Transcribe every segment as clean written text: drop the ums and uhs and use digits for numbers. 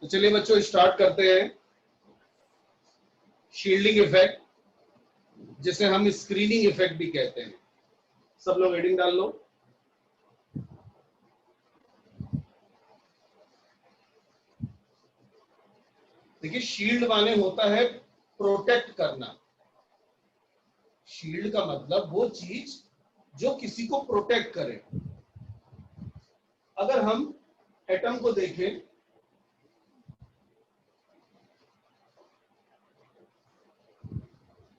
तो चलिए बच्चों स्टार्ट करते हैं। शील्डिंग इफेक्ट, जिसे हम स्क्रीनिंग इफेक्ट भी कहते हैं। सब लोग हेडिंग डाल लो। देखिए, शील्ड माने होता है प्रोटेक्ट करना। शील्ड का मतलब वो चीज जो किसी को प्रोटेक्ट करे। अगर हम एटम को देखें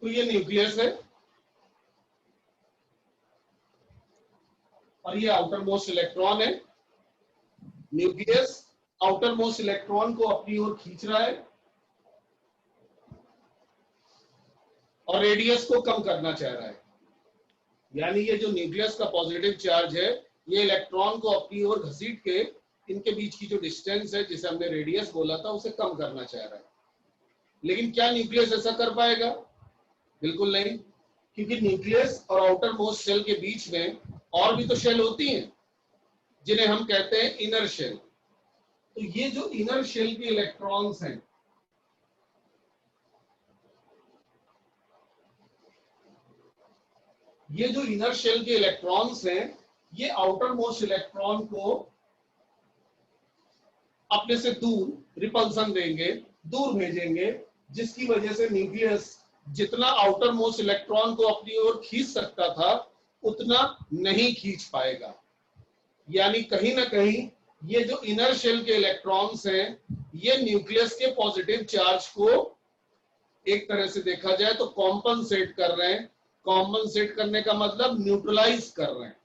तो ये न्यूक्लियस है और ये आउटर मोस्ट इलेक्ट्रॉन है। न्यूक्लियस आउटर मोस्ट इलेक्ट्रॉन को अपनी ओर खींच रहा है और रेडियस को कम करना चाह रहा है। यानी ये जो न्यूक्लियस का पॉजिटिव चार्ज है, ये इलेक्ट्रॉन को अपनी ओर घसीट के इनके बीच की जो डिस्टेंस है, जिसे हमने रेडियस बोला था, उसे कम करना चाह रहा है। लेकिन क्या न्यूक्लियस ऐसा कर पाएगा? बिल्कुल नहीं, क्योंकि न्यूक्लियस और आउटर मोस्ट शेल के बीच में और भी तो शेल होती हैं, जिन्हें हम कहते हैं इनर शेल। तो ये जो इनर शेल के इलेक्ट्रॉन्स हैं, ये जो इनर शेल के इलेक्ट्रॉन्स हैं, ये आउटर मोस्ट इलेक्ट्रॉन को अपने से दूर रिपल्सन देंगे, दूर भेजेंगे, जिसकी वजह से न्यूक्लियस जितना आउटर मोस्ट इलेक्ट्रॉन को अपनी ओर खींच सकता था, उतना नहीं खींच पाएगा। यानी कहीं ना कहीं ये जो इनर शेल के इलेक्ट्रॉन्स हैं, ये न्यूक्लियस के पॉजिटिव चार्ज को एक तरह से देखा जाए तो कॉम्पनसेट कर रहे हैं। कॉम्पनसेट करने का मतलब न्यूट्रलाइज कर रहे हैं।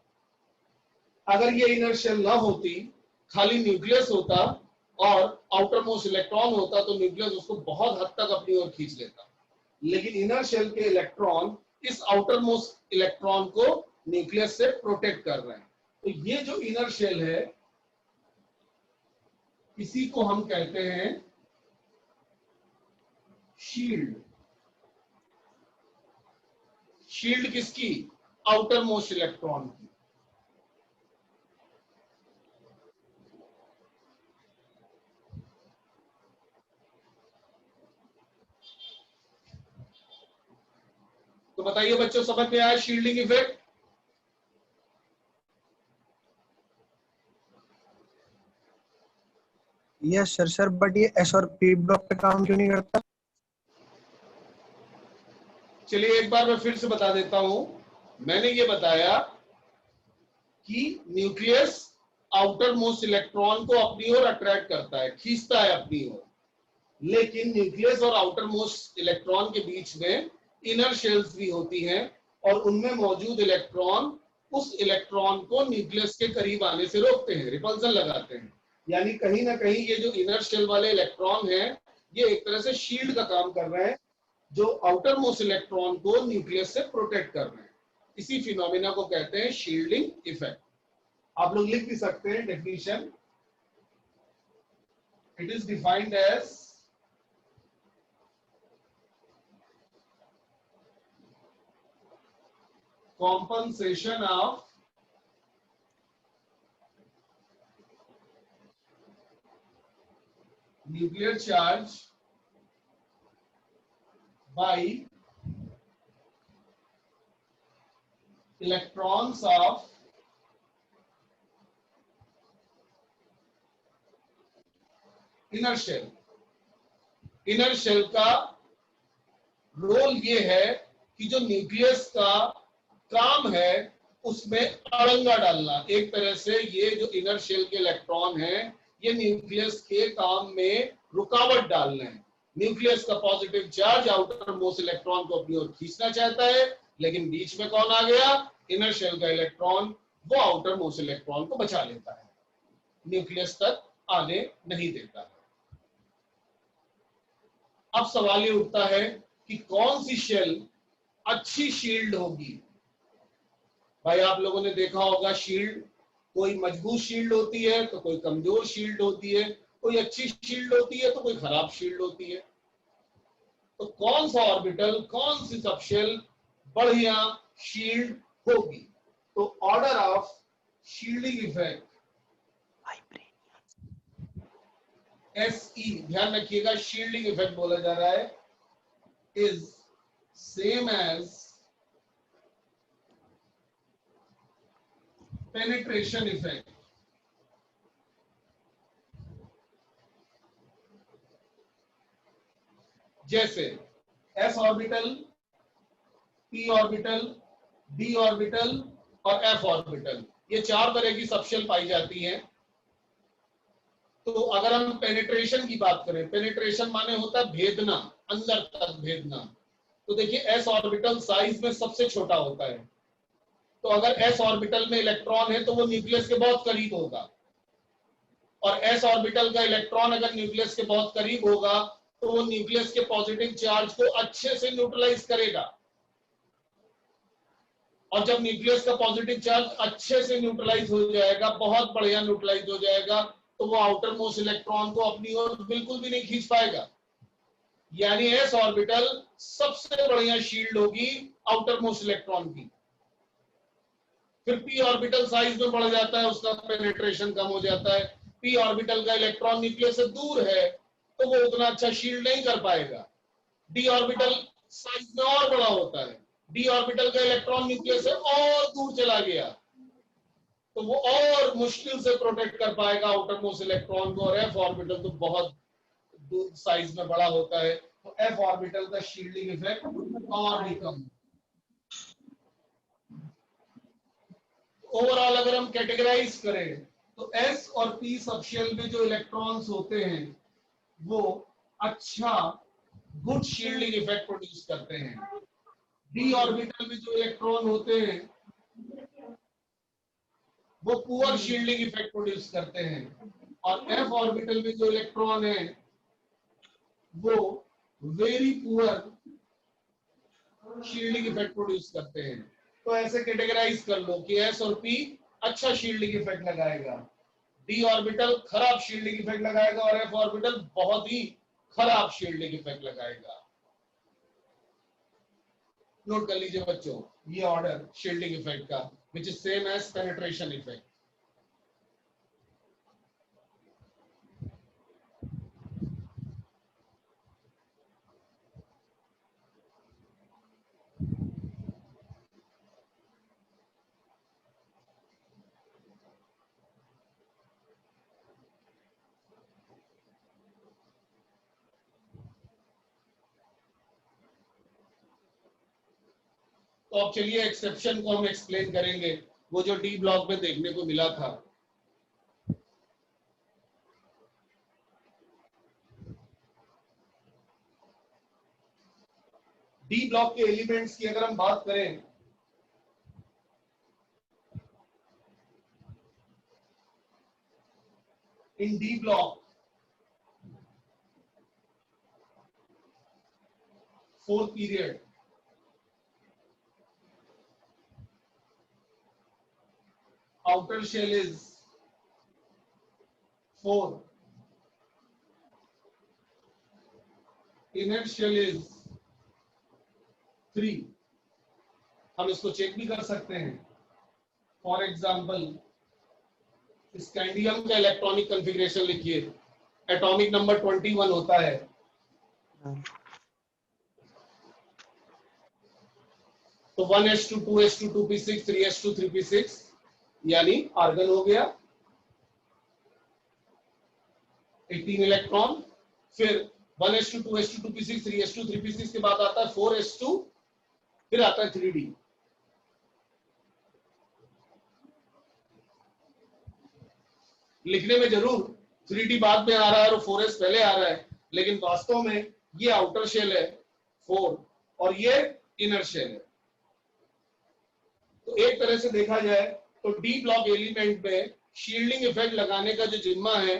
अगर ये इनर शेल ना होती, खाली न्यूक्लियस होता और आउटर मोस्ट इलेक्ट्रॉन होता, तो न्यूक्लियस उसको बहुत हद तक अपनी ओर खींच लेता। लेकिन इनर शेल के इलेक्ट्रॉन इस आउटर मोस्ट इलेक्ट्रॉन को न्यूक्लियस से प्रोटेक्ट कर रहे हैं। तो ये जो इनर शेल है, इसी को हम कहते हैं शील्ड। शील्ड किसकी? आउटर मोस्ट इलेक्ट्रॉन की। तो बताइए बच्चों, समझ में आया shielding effect? Yes sir, but ये एस और पी ब्लॉक पे काम क्यों नहीं करता? चलिए एक बार मैं फिर से बता देता हूं। मैंने ये बताया कि न्यूक्लियस आउटर मोस्ट इलेक्ट्रॉन को अपनी ओर अट्रैक्ट करता है, खींचता है अपनी ओर। लेकिन न्यूक्लियस और आउटर मोस्ट इलेक्ट्रॉन के बीच में इनर शेल्स भी होती हैं और उनमें मौजूद इलेक्ट्रॉन उस इलेक्ट्रॉन को न्यूक्लियस के करीब आने से रोकते हैं, रिपल्सन लगाते हैं। यानी कहीं ना कहीं ये जो इनर शेल वाले इलेक्ट्रॉन हैं, ये एक तरह से शील्ड का काम कर रहे हैं, जो आउटर मोस्ट इलेक्ट्रॉन को न्यूक्लियस से प्रोटेक्ट कर रहे हैं। इसी फिनोमिना को कहते हैं शील्डिंग इफेक्ट। आप लोग लिख भी सकते हैं definition. It is defined as compensation of nuclear charge by electrons of inner shell। Inner shell का रोल ये है कि जो न्यूक्लियस का काम है उसमें अड़ंगा डालना। एक तरह से ये जो इनर शेल के इलेक्ट्रॉन हैं, ये न्यूक्लियस के काम में रुकावट डालना है। न्यूक्लियस का positive charge outer most electron को अपनी ओर खींचना चाहता है, लेकिन बीच में कौन आ गया? इनर शेल का इलेक्ट्रॉन। वो आउटर मोस्ट इलेक्ट्रॉन को बचा लेता है, न्यूक्लियस तक आने नहीं देता है। अब सवाल ये उठता है कि कौन सी शेल अच्छी शील्ड होगी। भाई आप लोगों ने देखा होगा, शील्ड कोई मजबूत शील्ड होती है तो कोई कमजोर शील्ड होती है, कोई अच्छी शील्ड होती है तो कोई खराब शील्ड होती है। तो कौन सा ऑर्बिटल, कौन सी सबशेल बढ़िया शील्ड होगी? तो order of shielding effect SE, ध्यान रखिएगा शील्डिंग इफेक्ट बोला जा रहा है, is same as penetration effect. जैसे s orbital, p orbital, d orbital और f ऑर्बिटल, ये चार तरह की सबशेल पाई जाती हैं। तो अगर हम पेनिट्रेशन की बात करें, पेनिट्रेशन माने होता है भेदना, अंदर तक भेदना। तो देखिए s ऑर्बिटल साइज में सबसे छोटा होता है, तो अगर s ऑर्बिटल में इलेक्ट्रॉन है तो वो न्यूक्लियस के बहुत करीब होगा, और s ऑर्बिटल का इलेक्ट्रॉन अगर न्यूक्लियस के बहुत करीब होगा तो वो न्यूक्लियस के पॉजिटिव चार्ज को अच्छे से न्यूट्रलाइज करेगा, और जब न्यूक्लियस का पॉजिटिव चार्ज अच्छे से न्यूट्रलाइज हो जाएगा, बहुत बढ़िया न्यूट्रलाइज हो जाएगा, तो वो आउटर मोस्ट इलेक्ट्रॉन को अपनी ओर बिल्कुल भी नहीं खींच पाएगा। यानी s ऑर्बिटल सबसे बढ़िया शील्ड होगी आउटर मोस्ट इलेक्ट्रॉन की। फिर p ऑर्बिटल साइज में बढ़ जाता है, उसका पेनिट्रेशन कम हो जाता है। p ऑर्बिटल का इलेक्ट्रॉन न्यूक्लियस से दूर है तो वो उतना अच्छा शील्ड नहीं कर पाएगा। d ऑर्बिटल साइज में और बड़ा होता है, d ऑर्बिटल का इलेक्ट्रॉन न्यूक्लियस से और दूर चला गया तो वो और मुश्किल से प्रोटेक्ट कर पाएगा आउटर मोस्ट इलेक्ट्रॉन को, और f ऑर्बिटल तो बहुत साइज में बड़ा होता है, तो f ऑर्बिटल का शील्डिंग इफेक्ट और भी कम। ओवरऑल अगर हम कैटेगराइज करें तो s और p सबशेल में जो इलेक्ट्रॉन्स होते हैं वो अच्छा गुड शील्डिंग इफेक्ट प्रोड्यूस करते हैं। d ऑर्बिटल में जो इलेक्ट्रॉन होते हैं वो पुअर शील्डिंग इफेक्ट प्रोड्यूस करते हैं, और f ऑर्बिटल में जो इलेक्ट्रॉन है वो very poor shielding effect produce करते हैं। तो ऐसे कैटेगराइज कर लो कि s और p अच्छा शील्डिंग इफेक्ट लगाएगा, d ऑर्बिटल खराब शील्डिंग इफेक्ट लगाएगा, और f ऑर्बिटल बहुत ही खराब शील्डिंग इफेक्ट लगाएगा। नोट कर लीजिए बच्चों ये ऑर्डर शील्डिंग इफेक्ट का, which is same as penetration effect. तो अब चलिए एक्सेप्शन को हम एक्सप्लेन करेंगे, वो जो डी ब्लॉक में देखने को मिला था। डी ब्लॉक के एलिमेंट्स की अगर हम बात करें in D block 4th period outer shell is 4, inner shell is 3। हम इसको चेक भी कर सकते हैं। फॉर एग्जाम्पल स्कैंडियम का इलेक्ट्रॉनिक कॉन्फ़िगरेशन लिखिए, एटॉमिक नंबर 21 होता है। तो 1s2 2s2 2p6 3s2 3p6 यानी आर्गन हो गया 18 इलेक्ट्रॉन। फिर 1s2 2s2 2p6 3s2 3p6 के बाद आता है 4s2, फिर आता है 3d। लिखने में जरूर 3d बाद में आ रहा है और 4s पहले आ रहा है, लेकिन वास्तव में ये आउटर शेल है 4 और ये इनर शेल है। तो एक तरह से देखा जाए तो डी ब्लॉक एलिमेंट में शील्डिंग इफेक्ट लगाने का जो जिम्मा है,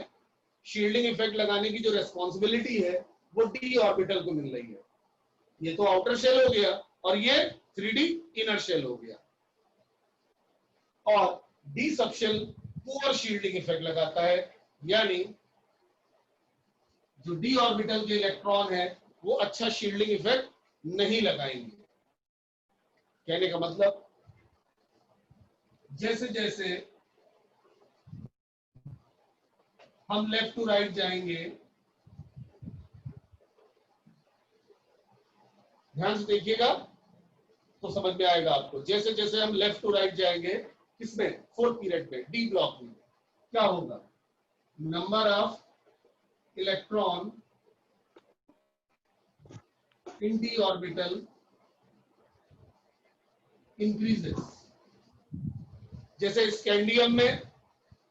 शील्डिंग इफेक्ट लगाने की जो रेस्पॉन्सिबिलिटी है वो डी ऑर्बिटल को मिल रही है। ये तो आउटर शेल हो गया और ये 3d इनर शेल हो गया, और D subshell poor shielding effect लगाता है, यानी जो डी ऑर्बिटल के इलेक्ट्रॉन है वो अच्छा शील्डिंग इफेक्ट नहीं लगाएंगे। कहने का मतलब जैसे जैसे हम लेफ्ट टू राइट जाएंगे ध्यान से देखिएगा तो समझ में आएगा आपको। जैसे जैसे हम लेफ्ट टू राइट जाएंगे, किसमें, फोर्थ पीरियड में, डी ब्लॉक में, क्या होगा, number of electron in D orbital increases. जैसे स्कैंडियम में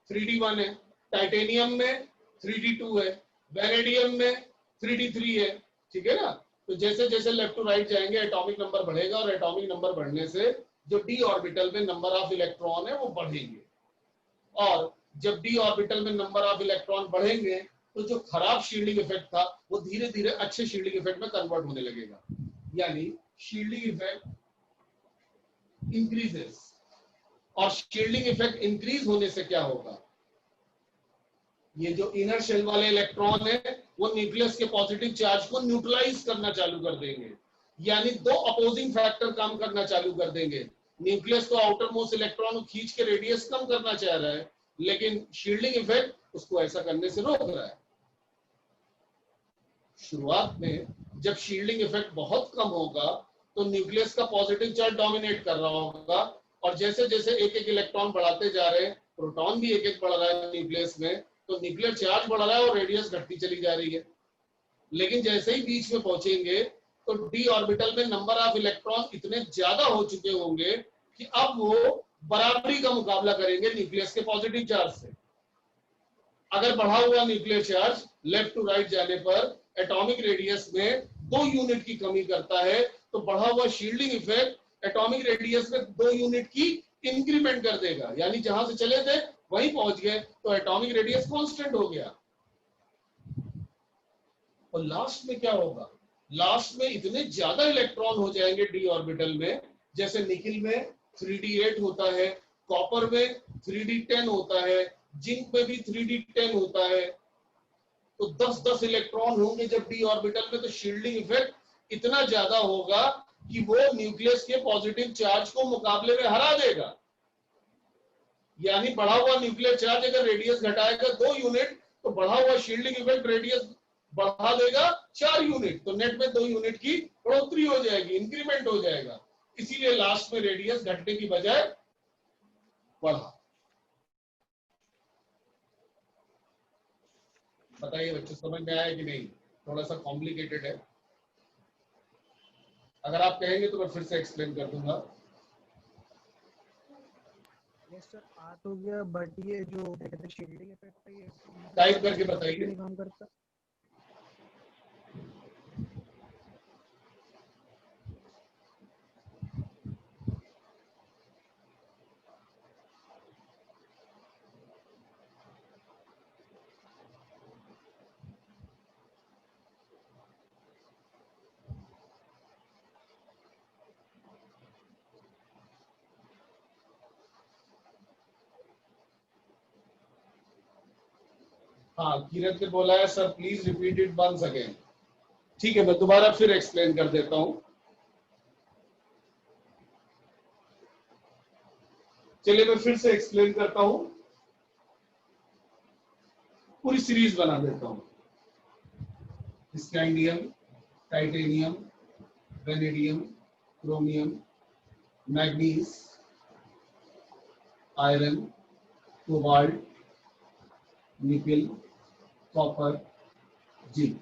3d1 है, टाइटेनियम में 3d2 है, वेनेडियम में 3d3 है, ठीक है ना। तो जैसे जैसे लेफ्ट टू राइट जाएंगे एटॉमिक नंबर बढ़ेगा, और एटॉमिक नंबर बढ़ने से जो डी ऑर्बिटल में नंबर ऑफ इलेक्ट्रॉन है वो बढ़ेंगे, और जब डी ऑर्बिटल में नंबर ऑफ इलेक्ट्रॉन बढ़ेंगे तो जो खराब शील्डिंग इफेक्ट था वो धीरे धीरे अच्छे शील्डिंग इफेक्ट में कन्वर्ट होने लगेगा, यानी शील्डिंग इफेक्ट इंक्रीजेस। और शील्डिंग इफेक्ट इंक्रीज होने से क्या होगा, ये जो इनर शेल वाले इलेक्ट्रॉन है वो न्यूक्लियस के पॉजिटिव चार्ज को न्यूट्रलाइज करना चालू कर देंगे, यानी दो अपोजिंग फैक्टर काम करना चालू कर देंगे। न्यूक्लियस तो आउटर मोस्ट इलेक्ट्रॉन को खींच के रेडियस कम करना चाह रहा है, लेकिन शील्डिंग इफेक्ट उसको ऐसा करने से रोक रहा है। शुरुआत में जब शील्डिंग इफेक्ट बहुत कम होगा तो न्यूक्लियस का पॉजिटिव चार्ज डोमिनेट कर रहा होगा, और जैसे जैसे एक एक इलेक्ट्रॉन बढ़ाते जा रहे हैं, प्रोटॉन भी एक एक बढ़ रहा है न्यूक्लियस में, तो न्यूक्लियर चार्ज बढ़ रहा है और रेडियस घटती चली जा रही है। लेकिन जैसे ही बीच में पहुंचेंगे तो डी ऑर्बिटल में नंबर ऑफ इलेक्ट्रॉन इतने ज्यादा हो चुके होंगे कि अब वो बराबरी का मुकाबला करेंगे न्यूक्लियस के पॉजिटिव चार्ज से। अगर बढ़ा हुआ nuclear charge left to right जाने पर एटॉमिक रेडियस में 2 यूनिट की कमी करता है, तो बढ़ा हुआ शील्डिंग इफेक्ट एटॉमिक रेडियस में 2 यूनिट की इंक्रीमेंट कर देगा, यानी जहां से चले थे वहीं पहुंच गए, तो एटॉमिक रेडियस कांस्टेंट हो गया। और लास्ट में क्या होगा, लास्ट में इतने ज्यादा इलेक्ट्रॉन हो जाएंगे डी ऑर्बिटल में, जैसे निकिल में 3d8 होता है, कॉपर में 3d10 होता है, जिंक में भी 3d10 होता है, तो 10-10 इलेक्ट्रॉन होंगे जब डी ऑर्बिटल में, तो शील्डिंग इफेक्ट इतना ज्यादा होगा कि वो न्यूक्लियस के पॉजिटिव चार्ज को मुकाबले में हरा देगा। यानी बढ़ा हुआ न्यूक्लियर चार्ज अगर रेडियस घटाएगा 2 यूनिट, तो बढ़ा हुआ शील्डिंग इफेक्ट रेडियस बढ़ा देगा 4 यूनिट, तो नेट में 2 यूनिट की बढ़ोतरी हो जाएगी, इंक्रीमेंट हो जाएगा। इसीलिए लास्ट में रेडियस घटने की बजाय बढ़ा। बताइए बच्चों, समझ में आया कि नहीं, थोड़ा सा कॉम्प्लिकेटेड है। अगर आप कहेंगे तो मैं फिर से एक्सप्लेन कर दूंगा। यस सर, आ तो गया, बट ये जो कहते हैं शील्डिंग इफेक्ट है, ये टाइप करके बताइए। नहीं काम करता। हाँ, किरत ने बोला है sir please repeat it once again. ठीक है, मैं दोबारा फिर एक्सप्लेन कर देता हूं। चलिए मैं फिर से एक्सप्लेन करता हूं, पूरी सीरीज बना देता हूं। Scandium, titanium, vanadium, chromium, manganese, iron, cobalt, nickel, copper, zinc.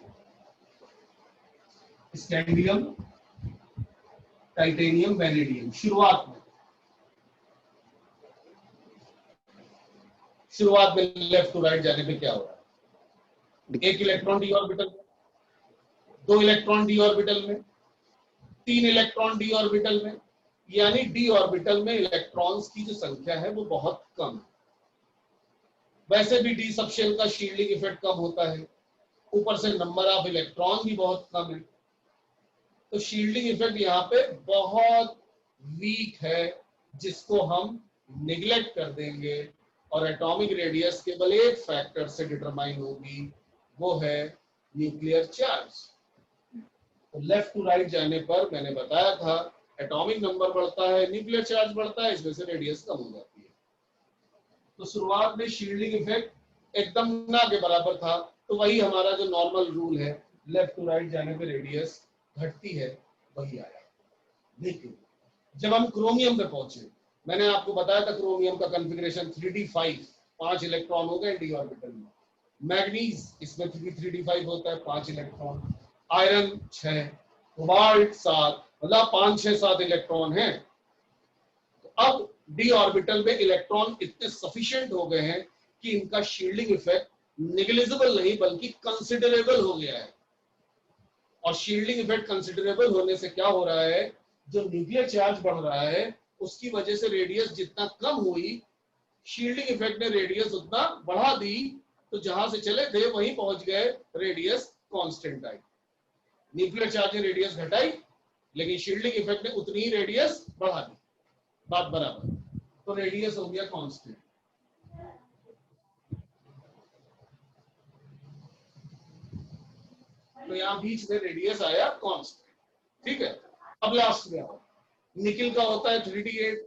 Scandium, titanium, vanadium. शुरुआत में लेफ्ट टू राइट जाने पे क्या हो रहा है, एक इलेक्ट्रॉन डी ऑर्बिटल में, 2 इलेक्ट्रॉन डी ऑर्बिटल में, 3 इलेक्ट्रॉन डी ऑर्बिटल में, यानी डी ऑर्बिटल में इलेक्ट्रॉन्स की जो संख्या है वो बहुत कम है। वैसे भी डी सबशेल का शील्डिंग इफेक्ट कम होता है, ऊपर से नंबर ऑफ इलेक्ट्रॉन भी बहुत कम है, तो शील्डिंग इफेक्ट यहाँ पे बहुत वीक है, जिसको हम निगलेक्ट कर देंगे, और एटॉमिक रेडियस केवल एक फैक्टर से डिटरमाइन होगी, वो है न्यूक्लियर चार्ज। तो लेफ्ट टू राइट जाने पर मैंने बताया था एटॉमिक नंबर बढ़ता है, न्यूक्लियर चार्ज बढ़ता है, इसमें से रेडियस कम हो जाती है। तो शुरुआत में शील्डिंग इफेक्ट एकदम ना के बराबर था, तो वही हमारा जो नॉर्मल रूल है, लेफ्ट टू राइट जाने पे रेडियस घटती है, वही आया। लेकिन जब हम क्रोमियम पे पहुंचे, मैंने आपको बताया था क्रोमियम का कॉन्फ़िगरेशन 3d5, 5 इलेक्ट्रॉन हो गए डी ऑर्बिटल में। मैग्नीज इसमें 3d5 होता है, 5 इलेक्ट्रॉन। आयरन 6, कोबाल्ट 7, मतलब 5, 6, 7 इलेक्ट्रॉन हैं। तो अब डी ऑर्बिटल में इलेक्ट्रॉन इतने सफिशिएंट हो गए हैं कि इनका शील्डिंग इफेक्ट नेग्लिजिबल नहीं बल्कि कंसिडरेबल हो गया है। और शील्डिंग इफेक्ट कंसिडरेबल होने से क्या हो रहा है, जो न्यूक्लियर चार्ज बढ़ रहा है उसकी वजह से रेडियस जितना कम हुई, शील्डिंग इफेक्ट ने रेडियस उतना बढ़ा दी, तो जहां से चले थे वहीं पहुंच गए, radius constant I. Nuclear charge ने रेडियस घटाई लेकिन शील्डिंग इफेक्ट ने उतनी ही रेडियस बढ़ा दी, बात बराबर, तो रेडियस हो गया कांस्टेंट। तो यहां बीच में रेडियस आया कांस्टेंट, ठीक है। अब लास्ट में आओ, निकिल का होता है 3d8,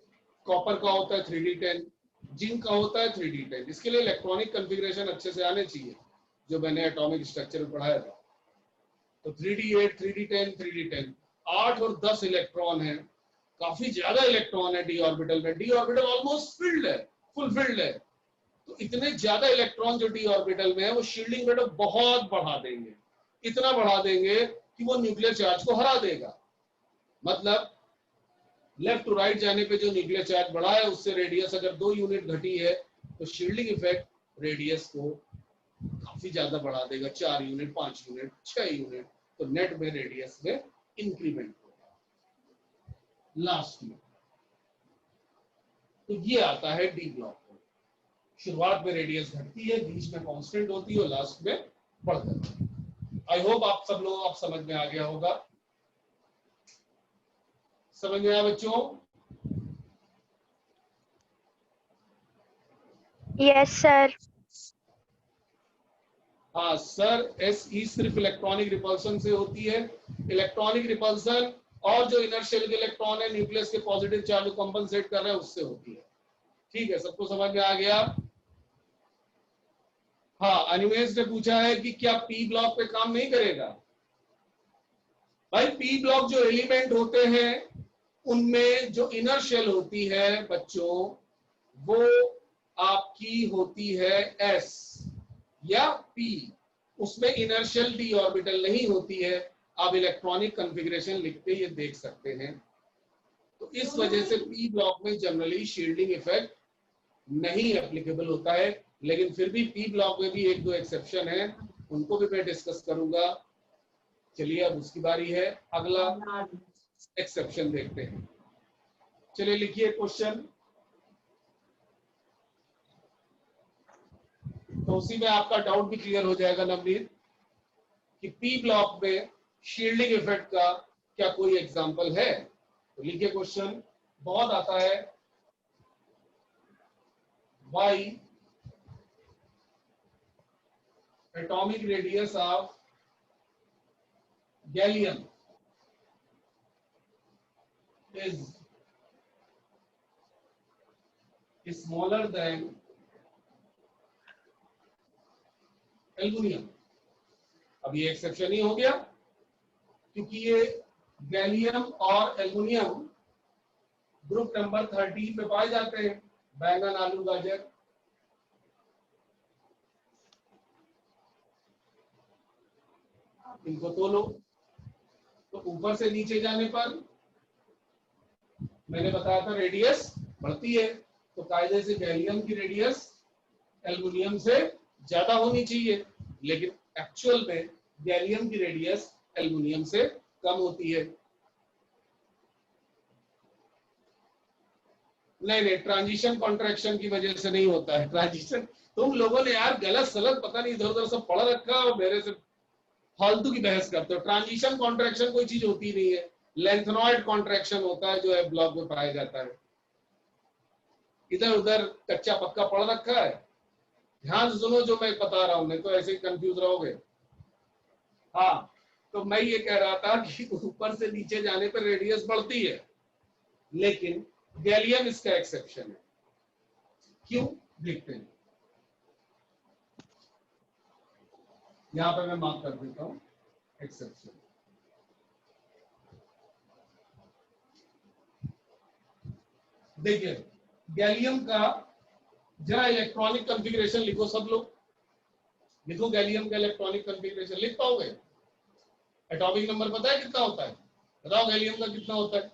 कॉपर का होता है 3d10, जिंक का होता है 3d10। इसके लिए इलेक्ट्रॉनिक कॉन्फ़िगरेशन अच्छे से आने चाहिए, जो मैंने एटॉमिक स्ट्रक्चर में पढ़ाया था। तो 3d8, 3d10, 3d10, 8 और 10 इलेक्ट्रॉन है, काफी ज्यादा इलेक्ट्रॉन है डी ऑर्बिटल में। डी ऑर्बिटल ऑलमोस्ट फिल्ड है, फुल फिल्ड है। तो इतने ज्यादा इलेक्ट्रॉन जो डी ऑर्बिटल में है वो शील्डिंग इफेक्ट बहुत बढ़ा देंगे, इतना बढ़ा देंगे कि वो न्यूक्लियर चार्ज को हरा देगा। मतलब लेफ्ट टू राइट जाने पे जो न्यूक्लियर चार्ज बढ़ा है उससे रेडियस अगर 2 यूनिट घटी है तो शील्डिंग इफेक्ट रेडियस को काफी ज्यादा बढ़ा देगा, 4 यूनिट, 5 यूनिट, 6 यूनिट। तो नेट में रेडियस में इंक्रीमेंट होगा लास्ट में। तो ये आता है डी ब्लॉक में। शुरुआत में रेडियस घटती है, बीच में कांस्टेंट होती है और लास्ट में बढ़ जाती है। आई होप आप सब लोग आप समझ में आ गया होगा। समझ में आया बच्चों? Yes sir. हाँ सर, SE सिर्फ इलेक्ट्रॉनिक रिपल्सन से होती है। इलेक्ट्रॉनिक रिपल्सन और जो इनर शेल के इलेक्ट्रॉन है न्यूक्लियस के पॉजिटिव चार्ज को कंपनसेट कर रहे हैं उससे होती है। ठीक है, सबको समझ में आ गया? हाँ, अनिमेश ने पूछा है कि क्या पी ब्लॉक पे काम नहीं करेगा? भाई पी ब्लॉक जो एलिमेंट होते हैं उनमें जो इनर शेल होती है बच्चों, वो आपकी होती है S या P, उसमें इनर शेल डी ऑर्बिटल नहीं होती है। आप इलेक्ट्रॉनिक कॉन्फ़िगरेशन लिख के ये देख सकते हैं। तो इस वजह से पी ब्लॉक में जनरली शील्डिंग इफेक्ट नहीं एप्लीकेबल होता है, लेकिन फिर भी पी ब्लॉक में भी 1-2 एक्सेप्शन है, उनको भी मैं डिस्कस करूंगा। चलिए अब उसकी बारी है, अगला एक्सेप्शन देखते हैं। चलिए लिखिए क्वेश्चन। तो उसी में आपका डाउट भी क्लियर हो जाएगा नवनीत कि पी ब्लॉक में शील्डिंग इफेक्ट का क्या कोई एग्जांपल है। तो लिखिए क्वेश्चन, बहुत आता है। Why atomic radius of gallium is smaller than aluminium. अब ये एक्सेप्शन ही हो गया क्योंकि ये गैलियम और एल्युमिनियम ग्रुप नंबर 13 पे पाए जाते हैं, बैंगन, आलू, गाजर। इनको तोलो तो ऊपर से नीचे जाने पर मैंने बताया था रेडियस बढ़ती है, तो कायदे से गैलियम की रेडियस एल्युमिनियम से ज्यादा होनी चाहिए, लेकिन एक्चुअल में गैलियम की रेडियस एल्युमिनियम से कम होती है। नहीं, ट्रांजिशन कॉन्ट्रैक्शन की वजह से नहीं होता है ट्रांजिशन। तुम लोगों ने यार गलत सलत पता नहीं इधर उधर सब पढ़ रखा और मेरे से फालतू की बहस करते हो। ट्रांजिशन कॉन्ट्रैक्शन कोई चीज होती नहीं है, लेंथनॉइड कॉन्ट्रैक्शन होता है जो है ब्लॉक में पाया जाता है। इधर उधर कच्चा पक्का पढ़ रखा है, ध्यान से सुनो जो मैं बता रहा हूं, नहीं तो ऐसे ही कंफ्यूज रहोगे। हाँ, तो मैं ये कह रहा था कि ऊपर से नीचे जाने पर रेडियस बढ़ती है, लेकिन गैलियम इसका एक्सेप्शन है। क्यों, देखते हैं। यहां पे मैं मार्क कर देता हूं एक्सेप्शन। देखिए गैलियम का जरा इलेक्ट्रॉनिक कॉन्फ़िगरेशन लिखो सब लोग, लिखो गैलियम का इलेक्ट्रॉनिक कॉन्फ़िगरेशन, लिख पाओगे? एटॉमिक नंबर पता है कितना होता है? बताओ गैलियम का कितना होता है?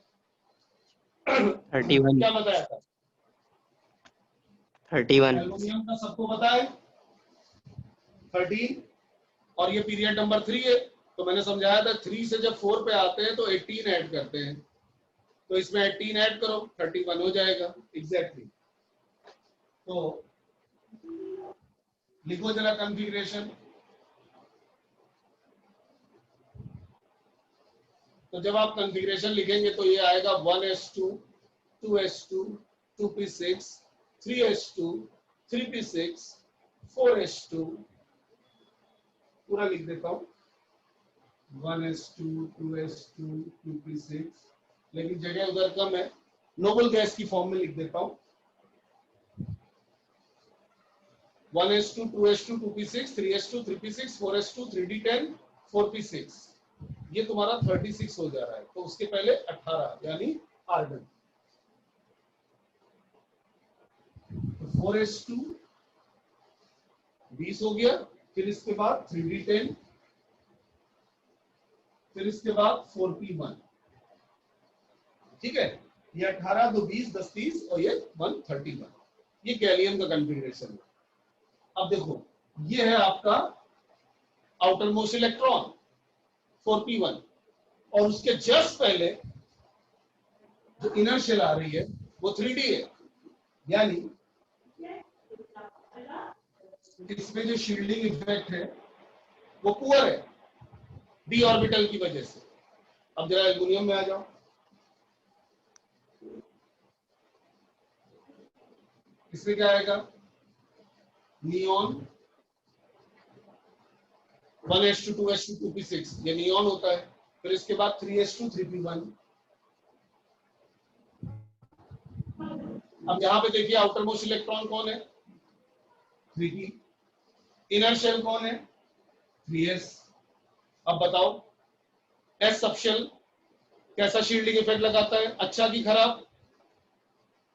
31। क्या बताया था? 31। एल्युमिनियम का सबको पता है 13, और ये पीरियड नंबर 3 है, तो मैंने समझाया था 3 से जब 4 पे आते हैं तो 18 ऐड करते हैं, तो इसमें 18 ऐड करो 31 हो जाएगा एग्जैक्टली। तो लिखो जरा कॉन्फ़िगरेशन। तो जब आप कॉन्फ़िगरेशन लिखेंगे तो ये आएगा 1s2 2s2 2p6 3s2 3p6 4s2, पूरा लिख देता हूं 1s2 2s2 2p6, लेकिन जगह उधर कम है, नोबल गैस की फॉर्म में लिख देता हूं 1s2 2s2 2p6 3s2 3p6 4s2 3d10 4p6, ये तुम्हारा 36 हो जा रहा है, तो उसके पहले 18 यानी आर्गन, 4s2 20 हो गया, फिर इसके बाद 3d10, फिर इसके बाद 4p1, ठीक है, ये 18 2 20 10 30 और ये 131, ये गैलियम का कॉन्फ़िगरेशन है। अब देखो ये है आपका आउटर मोस्ट इलेक्ट्रॉन 4p1, और उसके जस्ट पहले जो इनर शेल आ रही है वो 3d है, यानी इसमें जो शील्डिंग इफेक्ट है वो पुअर है d ऑर्बिटल की वजह से। अब जरा एल्युमिनियम में आ जाओ, इसमें क्या आएगा? नियॉन 1s2 2s2 2p6, ये नियॉन होता है, फिर इसके बाद 3s2 3p1। अब यहां पे देखिए आउटर मोस्ट इलेक्ट्रॉन कौन है? 3p, इनर शेल कौन है? 3s। अब बताओ s सबशेल कैसा शील्डिंग इफेक्ट लगाता है, अच्छा कि खराब?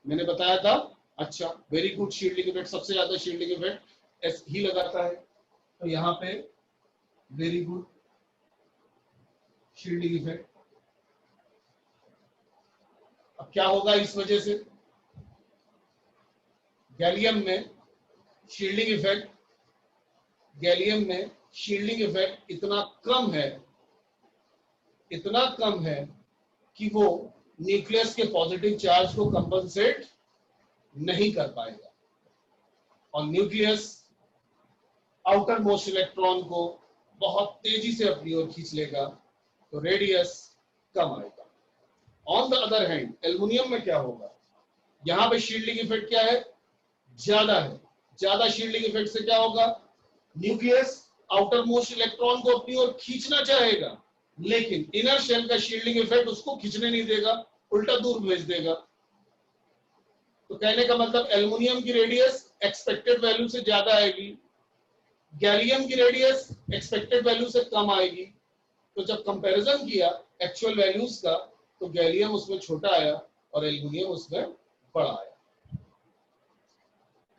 मैंने बताया था अच्छा, वेरी गुड शील्डिंग इफेक्ट, सबसे ज्यादा शील्डिंग इफेक्ट s ही लगाता है, तो यहाँ पे वेरी गुड शील्डिंग इफेक्ट। अब क्या होगा इस वजह से? गैलियम में शील्डिंग इफेक्ट, गैलियम में शील्डिंग इफेक्ट इतना कम है, इतना कम है कि वो न्यूक्लियस के पॉजिटिव चार्ज को कंपनसेट नहीं कर पाएगा, और न्यूक्लियस आउटर मोस्ट इलेक्ट्रॉन को बहुत तेजी से अपनी ओर खींच लेगा, तो रेडियस कम आएगा। On the other hand aluminium में क्या होगा? यहां पे शील्डिंग इफेक्ट क्या है? ज्यादा है। ज्यादा शील्डिंग इफेक्ट से क्या होगा? न्यूक्लियस आउटर मोस्ट इलेक्ट्रॉन को अपनी ओर खींचना चाहेगा, लेकिन इनर शेल का शील्डिंग इफेक्ट उसको खींचने नहीं देगा, उल्टा दूर भेज देगा। तो कहने का मतलब एल्युमिनियम की रेडियस एक्सपेक्टेड वैल्यू से ज्यादा आएगी, गैलियम की रेडियस एक्सपेक्टेड वैल्यू से कम आएगी। तो जब कंपैरिजन किया एक्चुअल वैल्यूज का, तो गैलियम उसमें छोटा आया और एल्युमिनियम उसमें बड़ा आया।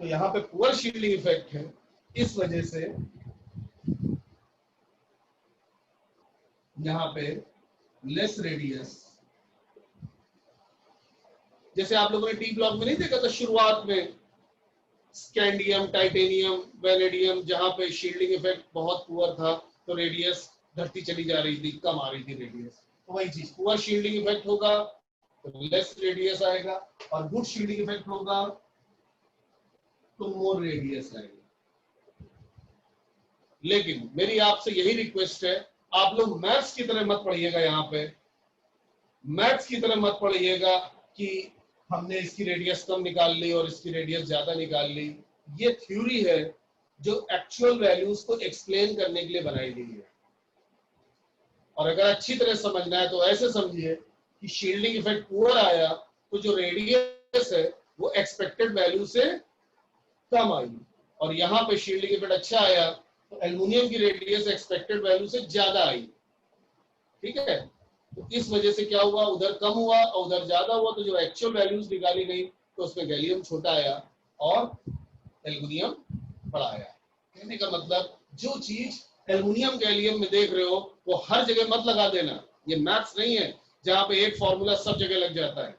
तो यहाँ पे पुअर शील्डिंग इफेक्ट है, इस वजह से यहाँ पे लेस रेडियस। जैसे आप लोगों ने टी ब्लॉक में नहीं देखा था शुरुआत में, स्कैंडियम टाइटेनियम वैनेडियम, जहां पे शील्डिंग इफेक्ट बहुत पुअर था, तो रेडियस घटती चली जा रही थी, कम आ रही थी रेडियस। तो वही चीज, पुअर शील्डिंग इफेक्ट होगा तो लेस रेडियस आएगा, और गुड शील्डिंग इफेक्ट होगा तो मोर रेडियस आएगा। लेकिन मेरी आपसे यही रिक्वेस्ट है, आप लोग मैथ्स की तरह मत पढ़िएगा, यहाँ पे मैथ्स की तरह मत पढ़िएगा कि हमने इसकी रेडियस कम निकाल ली और इसकी रेडियस ज्यादा निकाल ली। ये थ्योरी है जो एक्चुअल वैल्यूज को एक्सप्लेन करने के लिए बनाई गई है, और अगर अच्छी तरह समझना है तो ऐसे समझिए कि शील्डिंग इफेक्ट पुअर आया तो जो रेडियस है वो एक्सपेक्टेड वैल्यू से कम आई, और यहाँ पे शील्डिंग इफेक्ट अच्छा आया तो एल्युमिनियम की रेडियस एक्सपेक्टेड वैल्यू से ज्यादा आई। ठीक है, तो इस वजह से क्या हुआ, उधर कम हुआ और उधर ज्यादा हुआ, तो जो एक्चुअल वैल्यूज निकाली गई तो उसमें गैलियम छोटा आया और एल्युमिनियम बड़ा आया। कहने का मतलब जो चीज एल्युमिनियम गैलियम में देख रहे हो वो हर जगह मत लगा देना, ये मैथ्स नहीं है जहां पे एक फॉर्मूला सब जगह लग जाता है,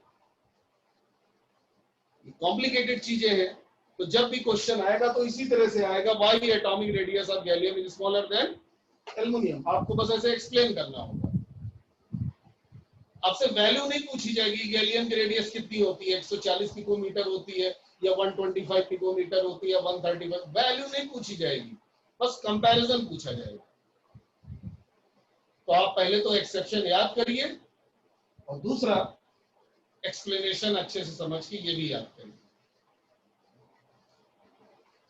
कॉम्प्लिकेटेड चीजें हैं। तो जब भी क्वेश्चन आएगा तो इसी तरह से आएगा, why atomic radius of gallium is smaller than aluminium, आपको बस ऐसे एक्सप्लेन करना होगा। आपसे वैल्यू नहीं पूछी जाएगी गैलियम की रेडियस कितनी होती है, 140 पिकोमीटर होती है या 125 पिकोमीटर होती है, 135, वैल्यू नहीं पूछी जाएगी, बस कंपैरिजन पूछा जाएगा। तो आप पहले तो एक्सेप्शन याद करिए और दूसरा एक्सप्लेनेशन अच्छे से समझ के ये भी याद करिए।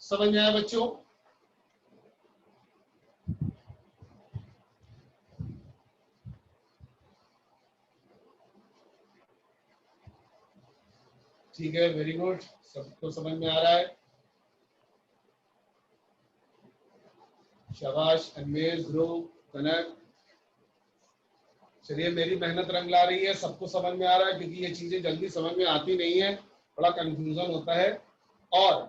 समझ में आया बच्चों? ठीक है, वेरी गुड, सबको समझ में आ रहा है, शाबाश अनमेज, ध्रुव, कनक। चलिए, मेरी मेहनत रंग ला रही है, सबको समझ में आ रहा है, क्योंकि ये चीजें जल्दी समझ में आती नहीं है, बड़ा कंफ्यूजन होता है। और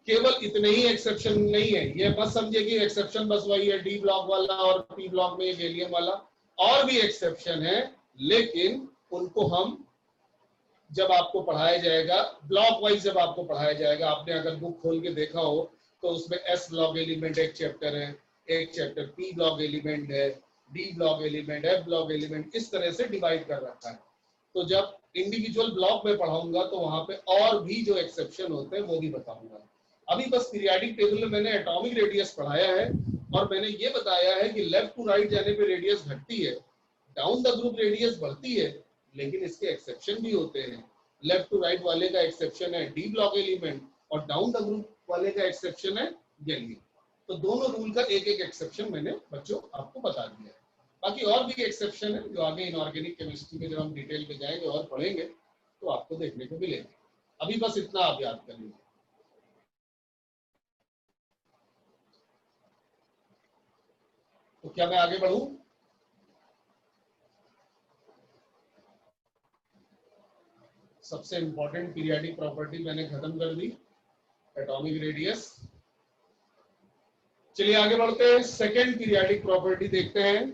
केवल इतने ही एक्सेप्शन नहीं है, ये मत समझिए कि एक्सेप्शन बस वही है डी ब्लॉक वाला और पी ब्लॉक में गैलियम वाला, और भी एक्सेप्शन है, लेकिन उनको हम जब आपको पढ़ाया जाएगा ब्लॉक वाइज, जब आपको पढ़ाया जाएगा, आपने अगर बुक खोल के देखा हो तो उसमें एस ब्लॉक एलिमेंट एक चैप्टर है, एक चैप्टर पी ब्लॉक एलिमेंट है, D block element, F block element, इस तरह से डिवाइड कर रखा है। तो जब इंडिविजुअल ब्लॉक में पढ़ाऊंगा तो वहां पे और भी जो एक्सेप्शन होते हैं वो भी बताऊंगा। अभी बस पीरियाडिक टेबल में मैंने एटॉमिक रेडियस पढ़ाया है और मैंने ये बताया है कि लेफ्ट टू राइट जाने पे रेडियस घटती है, डाउन द ग्रुप रेडियस बढ़ती है, लेकिन इसके एक्सेप्शन भी होते हैं। लेफ्ट टू राइट वाले का एक्सेप्शन है डी ब्लॉक एलिमेंट और डाउन द ग्रुप वाले का एक्सेप्शन है गैलियम। तो दोनों रूल का एक एक एक्सेप्शन मैंने बच्चों आपको बता दिया है। बाकी और भी एक्सेप्शन है जो आगे इनऑर्गेनिक केमिस्ट्री में जब हम डिटेल पे जाएंगे और पढ़ेंगे तो आपको देखने को मिलेंगे। अभी बस इतना आप याद कर लीजिए। तो क्या मैं आगे बढ़ूं? सबसे इंपॉर्टेंट पीरियोडिक प्रॉपर्टी मैंने खत्म कर दी, एटॉमिक रेडियस। चलिए आगे बढ़ते हैं, सेकेंड पीरियोडिक प्रॉपर्टी देखते हैं।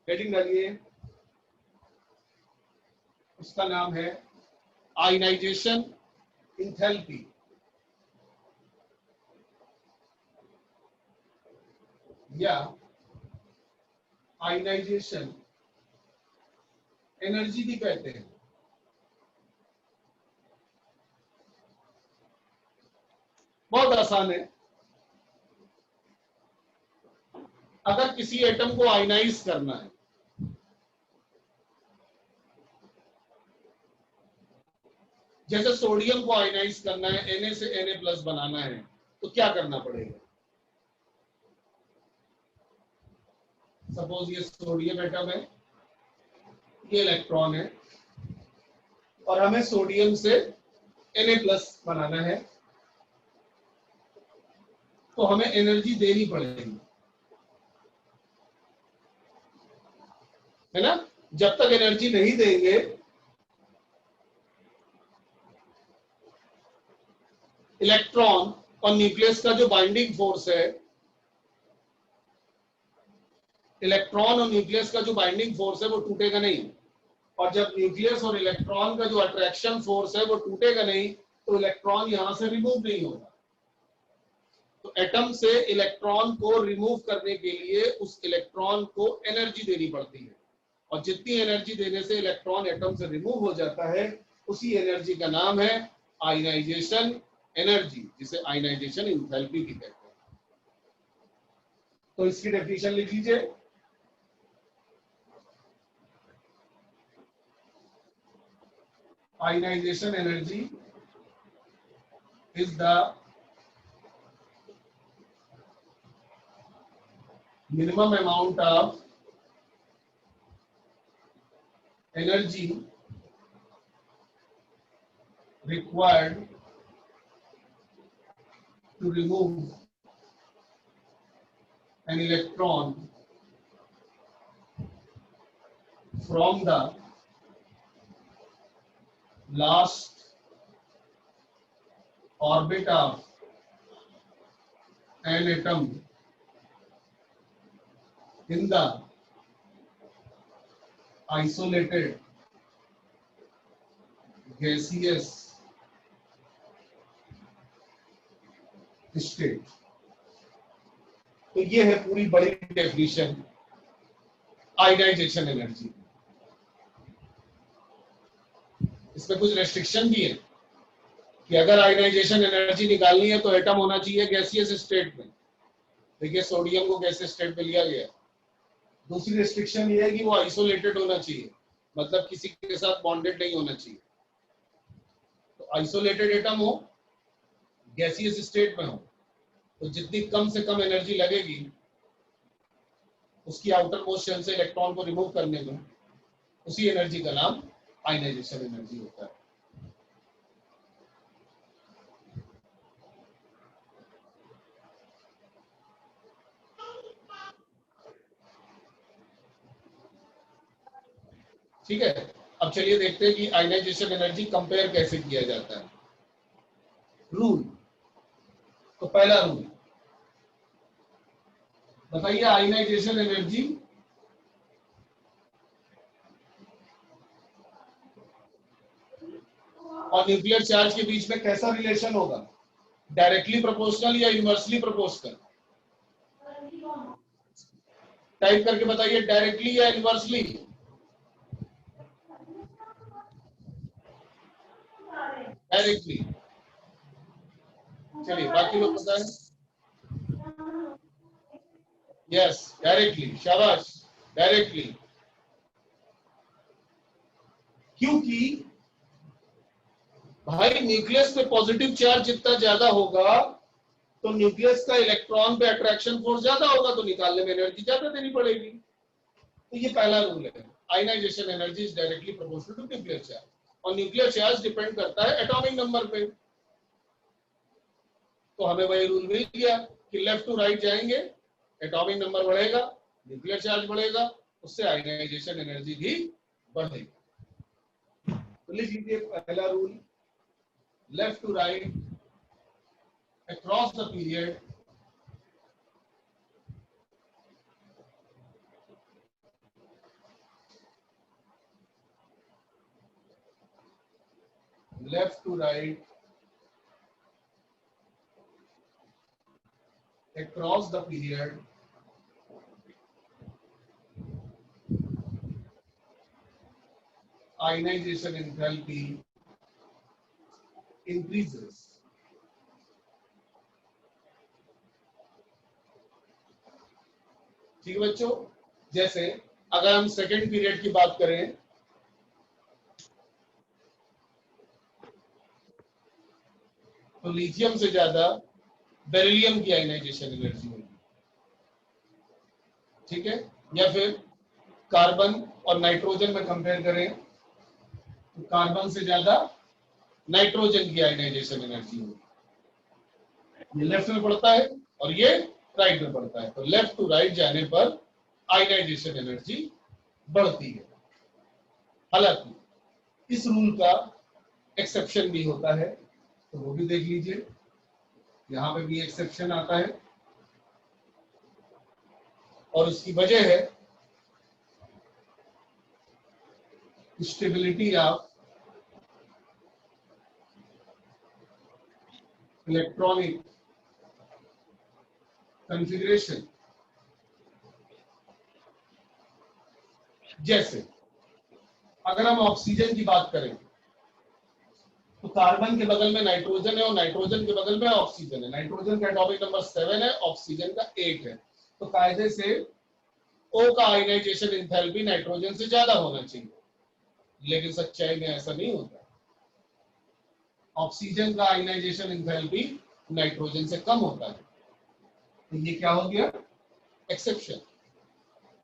हेडिंग डालिए, उसका नाम है आयनाइजेशन इंथैल्पी। या आयनाइजेशन एनर्जी भी कहते हैं। बहुत आसान है, अगर किसी एटम को आयनाइज करना है, जैसे सोडियम को आयनाइज करना है, Na से Na+ बनाना है, तो क्या करना पड़ेगा? सपोज ये सोडियम एटम है, ये इलेक्ट्रॉन है और हमें सोडियम से Na+ बनाना है, तो हमें एनर्जी देनी पड़ेगी, है ना? जब तक एनर्जी नहीं देंगे इलेक्ट्रॉन और न्यूक्लियस का जो बाइंडिंग फोर्स है, इलेक्ट्रॉन और न्यूक्लियस का जो बाइंडिंग फोर्स है वो टूटेगा नहीं, और जब न्यूक्लियस और इलेक्ट्रॉन का जो अट्रैक्शन फोर्स है वो टूटेगा नहीं, तो इलेक्ट्रॉन यहां से रिमूव नहीं होगा। तो एटम से इलेक्ट्रॉन को रिमूव करने के लिए उस इलेक्ट्रॉन को एनर्जी देनी पड़ती है, और जितनी एनर्जी देने से इलेक्ट्रॉन एटम से रिमूव हो जाता है, उसी एनर्जी का नाम है आयनाइजेशन एनर्जी, जिसे आयनाइजेशन इंथैल्पी भी कहते हैं। तो इसकी डेफिनेशन लिख लीजिए। Ionisation energy is the minimum amount of energy required to remove an electron from the last orbit of an atom in the isolated gaseous state। तो ये है पूरी बड़ी डेफिनेशन आयनाइजेशन एनर्जी। इसमें कुछ रेस्ट्रिक्शन भी है कि अगर आयनाइजेशन एनर्जी निकालनी है तो एटम होना चाहिए गैसियस स्टेट में। देखिए सोडियम को गैसियस स्टेट में लिया गया। दूसरी रेस्ट्रिक्शन ये है कि वो आइसोलेटेड होना चाहिए, मतलब किसी के साथ बॉन्डेड नहीं होना चाहिए। तो आइसोलेटेड एटम हो, गैसियस स्टेट में हो, तो जितनी कम से कम एनर्जी लगेगी उसकी आउटर मोस्ट शेल से इलेक्ट्रॉन को रिमूव करने में, उसी एनर्जी का नाम आयनाइजेशन एनर्जी होता है। ठीक है, अब चलिए देखते हैं कि आयनाइजेशन एनर्जी कंपेयर कैसे किया जाता है। रूल, तो पहला रूल बताइए, आयनाइजेशन एनर्जी और न्यूक्लियर चार्ज के बीच में कैसा रिलेशन होगा? डायरेक्टली प्रोपोर्शनल या इनवर्सली प्रोपोर्शनल? टाइप करके बताइए, डायरेक्टली या इनवर्सली? डायरेक्टली। चलिए बाकी लोग बताएं। यस, डायरेक्टली, शाबाश, डायरेक्टली। क्योंकि भाई न्यूक्लियस पे पॉजिटिव चार्ज जितना ज्यादा होगा तो न्यूक्लियस का इलेक्ट्रॉन पे अट्रैक्शन फोर्स ज्यादा होगा, तो निकालने में एनर्जी ज्यादा देनी पड़ेगी। तो ये पहला रूल है, ionization energy is directly proportional to nuclear charge. और न्यूक्लियर चार्ज डिपेंड करता है एटॉमिक नंबर पे। तो हमें वही रूल मिल गया कि लेफ्ट टू राइट जाएंगे, एटॉमिक नंबर बढ़ेगा, न्यूक्लियर चार्ज बढ़ेगा, उससे आयनाइजेशन एनर्जी भी बढ़ेगी। तो लिख लीजिए पहला rule, left to right across the period left to right across the period ionization enthalpy increases। ठीक है बच्चों, जैसे अगर हम सेकेंड पीरियड की बात करें तो लिथियम से ज्यादा बेरिलियम की आयनाइजेशन एनर्जी होगी। ठीक है, या फिर कार्बन और नाइट्रोजन में कंपेयर करें तो कार्बन से ज्यादा नाइट्रोजन की आयनाइजेशन एनर्जी होगी। ये लेफ्ट में पड़ता है और ये राइट में पड़ता है, तो लेफ्ट टू राइट जाने पर आयनाइजेशन एनर्जी बढ़ती है। हालांकि इस रूल का एक्सेप्शन भी होता है, तो वो भी देख लीजिए, यहां पे भी एक्सेप्शन आता है और उसकी वजह है स्टेबिलिटी ऑफ इलेक्ट्रॉनिक कॉन्फ़िगरेशन। जैसे अगर हम ऑक्सीजन की बात करें तो कार्बन के बगल में नाइट्रोजन है और नाइट्रोजन के बगल में ऑक्सीजन है। नाइट्रोजन का एटॉमिक नंबर 7 है, ऑक्सीजन का 8 है। तो कायदे से O का आयनाइजेशन एंथैल्पी नाइट्रोजन से ज्यादा होना चाहिए, लेकिन सच्चाई में ऐसा नहीं होता। ऑक्सीजन का आयनाइजेशन एंथैल्पी नाइट्रोजन से कम होता है। तो ये क्या हो गया? एक्सेप्शन।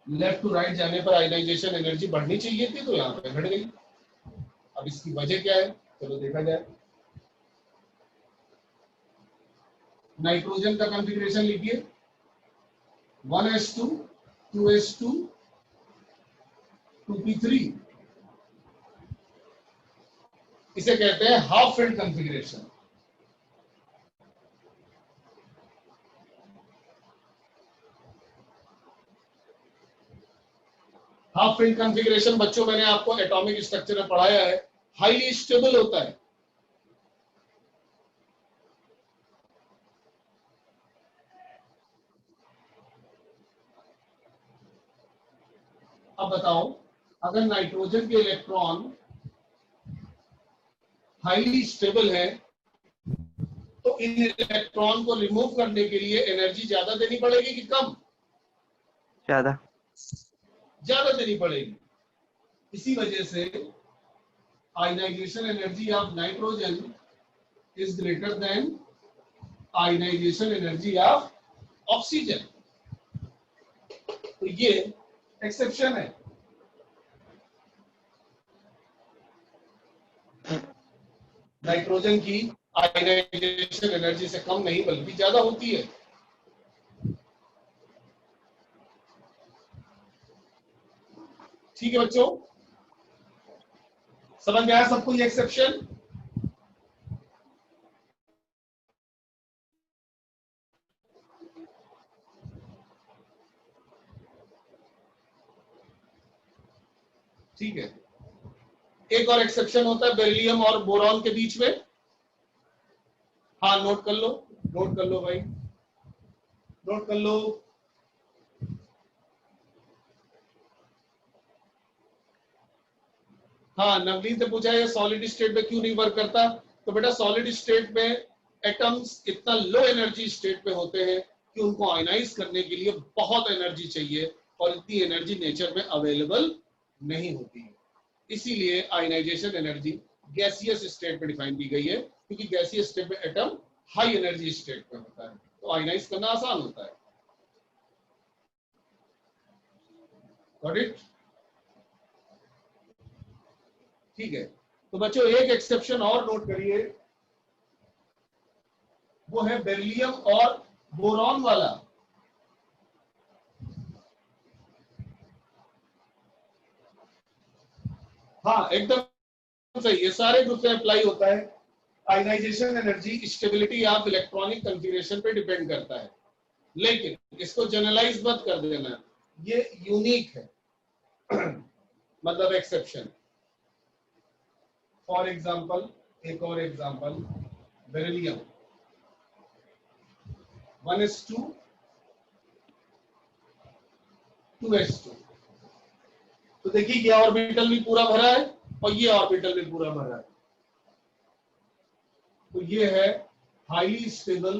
लेफ्ट टू राइट जाने पर आयनाइजेशन एनर्जी बढ़नी चाहिए थी, तो यहाँ पे घट गई। अब इसकी वजह क्या है, चलो देखा जाए। नाइट्रोजन का कॉन्फ़िगरेशन लिखिए, 1s2 2s2 2p3, इसे कहते हैं half field configuration. Half field configuration बच्चों मैंने आपको एटॉमिक स्ट्रक्चर में पढ़ाया है, हाईली स्टेबल होता है। अब बताओ, अगर नाइट्रोजन के इलेक्ट्रॉन हाईली स्टेबल है तो इन इलेक्ट्रॉन को रिमूव करने के लिए एनर्जी ज्यादा देनी पड़ेगी कि कम? ज्यादा। ज्यादा देनी पड़ेगी। इसी वजह से ionization energy of nitrogen is greater than ionisation energy of oxygen. तो ये एक्सेप्शन है। नाइट्रोजन की आयनाइजेशन एनर्जी से कम नहीं बल्कि ज्यादा होती है। ठीक है बच्चों, समझ में आया सबको ये एक्सेप्शन? ठीक है। एक और एक्सेप्शन होता है बेरिलियम और बोरॉन के बीच में। हाँ, नोट कर लो, नोट कर लो भाई, नोट कर लो। हाँ, नवनीत ने पूछा है सॉलिड स्टेट में क्यों नहीं वर्क करता। तो बेटा सॉलिड स्टेट में एटम्स इतना लो एनर्जी स्टेट में होते हैं कि उनको आयनाइज करने के लिए बहुत एनर्जी चाहिए और इतनी एनर्जी नेचर में अवेलेबल नहीं होती है। इसीलिए आयनाइजेशन एनर्जी गैसियस स्टेट में डिफाइन की गई है, क्योंकि गैसियस स्टेट में एटम हाई एनर्जी स्टेट में होता है, तो आयनाइज करना आसान होता है। Got it? ठीक है, तो बच्चों एक एक्सेप्शन और नोट करिए, वो है बेरिलियम और बोरॉन वाला। हाँ एकदम सही, ये सारे ग्रुप में अप्लाई होता है। Ionization energy stability of electronic configuration पे डिपेंड करता है, लेकिन इसको जनरलाइज मत कर देना, ये यूनिक है मतलब एक्सेप्शन। फॉर एग्जांपल, एक और एग्जांपल, बेरिलियम 1s2 2s2, तो देखिए ये ऑर्बिटल भी पूरा भरा है और ये ऑर्बिटल भी पूरा भरा है, तो ये है highly stable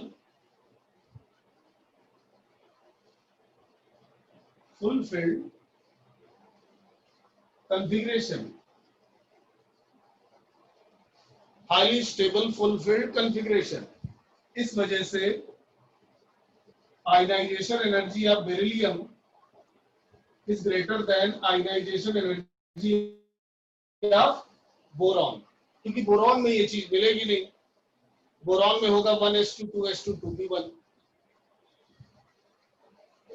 full filled configuration. Highly stable full filled configuration, इस वजह से ionization energy of beryllium is greater than ionization energy of boron, क्योंकि बोरॉन में ये चीज मिलेगी नहीं, बोरॉन में होगा 1s2 2s2 2p1।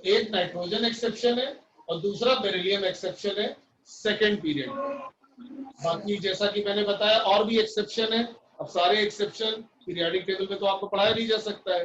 एक नाइट्रोजन एक्सेप्शन है और दूसरा बेरिलियम एक्सेप्शन है सेकेंड पीरियड में। बाकी जैसा कि मैंने बताया और भी एक्सेप्शन है। अब सारे एक्सेप्शन पीरियोडिक टेबल में तो आपको पढ़ाया नहीं जा सकता है,